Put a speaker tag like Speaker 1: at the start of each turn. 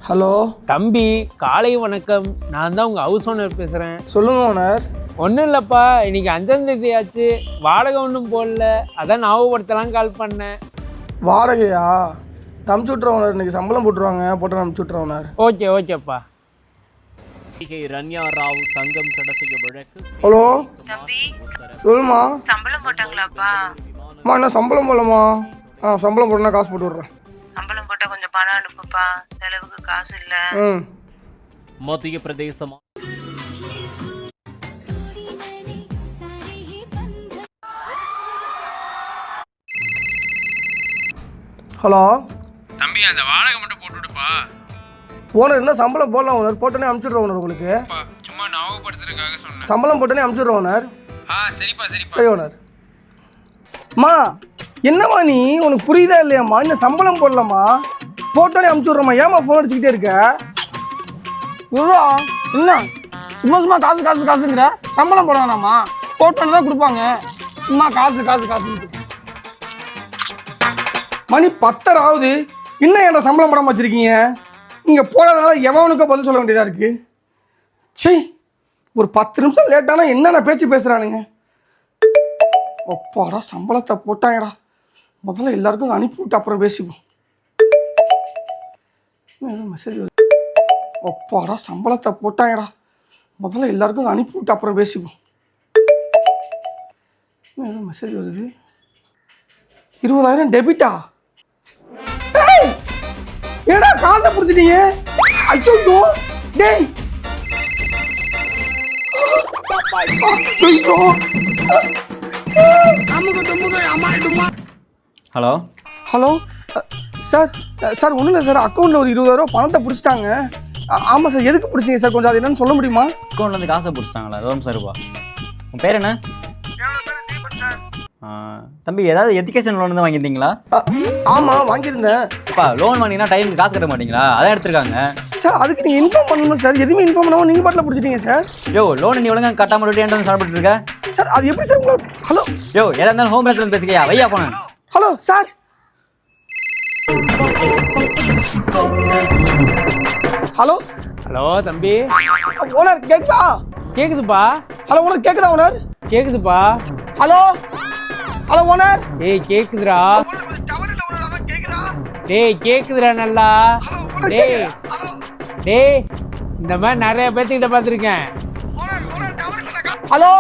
Speaker 1: Hello
Speaker 2: தம்பி, காலை வணக்கம். நான் தான் உங்கள் ஹவுஸ் ஓனர் பேசுகிறேன்.
Speaker 1: சொல்லுங்க ஓனர்.
Speaker 2: ஒன்றும் இல்லைப்பா, இன்னைக்கு 5ஆம் தேதி ஆச்சு, வாடகை ஒன்றும் போடல, அதான் ஞாபகப்படுத்தலாம் கால் பண்ணேன்.
Speaker 1: வாடகையா? அமுச்சு விட்றேன் ஓனர். இன்னைக்கு சம்பளம் போட்டுருவாங்க, போட்டு அமுச்சு விட்றேன் ஓனர்.
Speaker 2: ஓகேப்பா.
Speaker 3: ரன்யா ராவ் தங்கம் கடத்திய வழக்கு.
Speaker 1: ஹலோ
Speaker 4: தம்பி,
Speaker 1: சொல்லுமா.
Speaker 4: சம்பளம் போட்டாங்களாப்பா?
Speaker 1: அம்மா என்ன சம்பளம் போடலாமா? சம்பளம் போட்டனா காசு போட்டு விட்றேன்.
Speaker 4: சம்பளம் போட்டா கொஞ்சம் பணம் அனுப்புப்பா, செலவுக்கு காசு இல்ல.
Speaker 3: மத்திய பிரதேசம்.
Speaker 1: ஹலோ
Speaker 2: தம்பி, அந்த வாடகை மட்டும் போட்டு விடுப்பா.
Speaker 1: ஓனர் என்ன சம்பளம் போடலாம் ஓனர், போட்டோன்னே அமுச்சுட்றேன் ஓனர். உங்களுக்கு
Speaker 2: சும்மா ஞாபகப்படுத்துறதுக்காக சொன்னேன்.
Speaker 1: சம்பளம் போட்டோன்னே அமுச்சுட்றேன் ஓனர்.
Speaker 2: சரிப்பா.
Speaker 1: சரி ஓனர். அம்மா என்னம்மா நீ, உனக்கு புரியுதா இல்லையாம்மா? இன்னும் சம்பளம் போடலாமா? போட்டோன்னே அமுச்சு விட்றம்மா. ஏம்மா ஃபோன் அடிச்சுக்கிட்டே இருக்க? இவ்வளோ என்ன சும்மா காசுங்கிற? சம்பளம் போடலாமா? போட்டோன்னு தான் கொடுப்பாங்க. சும்மா காசு மணி 10 ஆகுது, இன்னும் என்ன சம்பளம் போடாமல் வச்சுருக்கீங்க? நீங்கள் போடாதனால எவனுக்கோ பதில் சொல்ல வேண்டியதாக இருக்குது. சரி, ஒரு 10 நிமிஷம் லேட்டானா என்னென்ன பேச்சு பேசுகிறானுங்க. அப்பாடா, சம்பளத்தை போட்டாங்கடா. முதல்ல எல்லாருக்கும் அனுப்பிவிட்டு அப்புறம் பேசிப்போம். மெசேஜ் வருது. அப்பாடா, சம்பளத்தை போட்டாங்கடா. முதல்ல எல்லாருக்கும் அனுப்பிவிட்டு அப்புறம் பேசிப்போம். மெசேஜ் வருது. 20,000 டெபிட்டா? ஏடா காசை பிடிச்சிட்டீங்க? அச்சோ டேய்.
Speaker 5: ஹலோ
Speaker 1: ஹலோ சார் ஒன்றும் இல்லை சார், அக்கௌண்ட்டில் ஒரு 20,000 பணத்தை பிடிச்சிட்டாங்க. ஆமாம் சார். எதுக்கு பிடிச்சிங்க சார், கொஞ்சம் அது என்னன்னு சொல்ல முடியுமா?
Speaker 5: அக்கௌண்ட்லேருந்து காசை பிடிச்சிட்டாங்களா? ரோம் சார் ரூபா. உன் பேர் என்ன? தம்பி, ஏதாவது எஜுகேஷன் லோன் தான் வாங்கியிருந்தீங்களா?
Speaker 1: ஆமாம் வாங்கியிருந்தேன்.
Speaker 5: அப்பா, லோன் வாங்கினா டைமுக்கு காசு கட்ட மாட்டீங்களா? அதான் எடுத்துருக்காங்க
Speaker 1: சார். அதுக்கு நீங்கள் இன்ஃபார்ம் பண்ணணும் சார். எதுவுமே இன்ஃபார்ம் பண்ணாமல் நீங்கள் பாட்டில் பிடிச்சிட்டீங்க சார்.
Speaker 5: யோ, லோன் நீ ஒழுங்காக கட்டாமல் விட்டு என்ன சாப்பிட்டு இருக்க
Speaker 1: சார்? அது எப்படி சார் உங்களை? ஹலோ
Speaker 5: யோ, எதாக இருந்தாலும் ஹோம் பேஸ்ல பேசிக்கையா? வையா போனேன்.
Speaker 1: Hello sir. ஹலோ
Speaker 2: தம்பி.
Speaker 1: ஓனர் கேட்குதா?
Speaker 2: கேக்குதுப்பா.
Speaker 1: ஹலோ ஓனர் கேட்குதா ஓனர்?
Speaker 2: கேக்குதுப்பா.
Speaker 1: Hello owner.
Speaker 2: கேக்குதுடா. கேக்குதுடா நல்லா. இந்த மாதிரி நிறைய பேர்த்துக்கிட்ட பார்த்துருக்கேன்.
Speaker 1: ஹலோ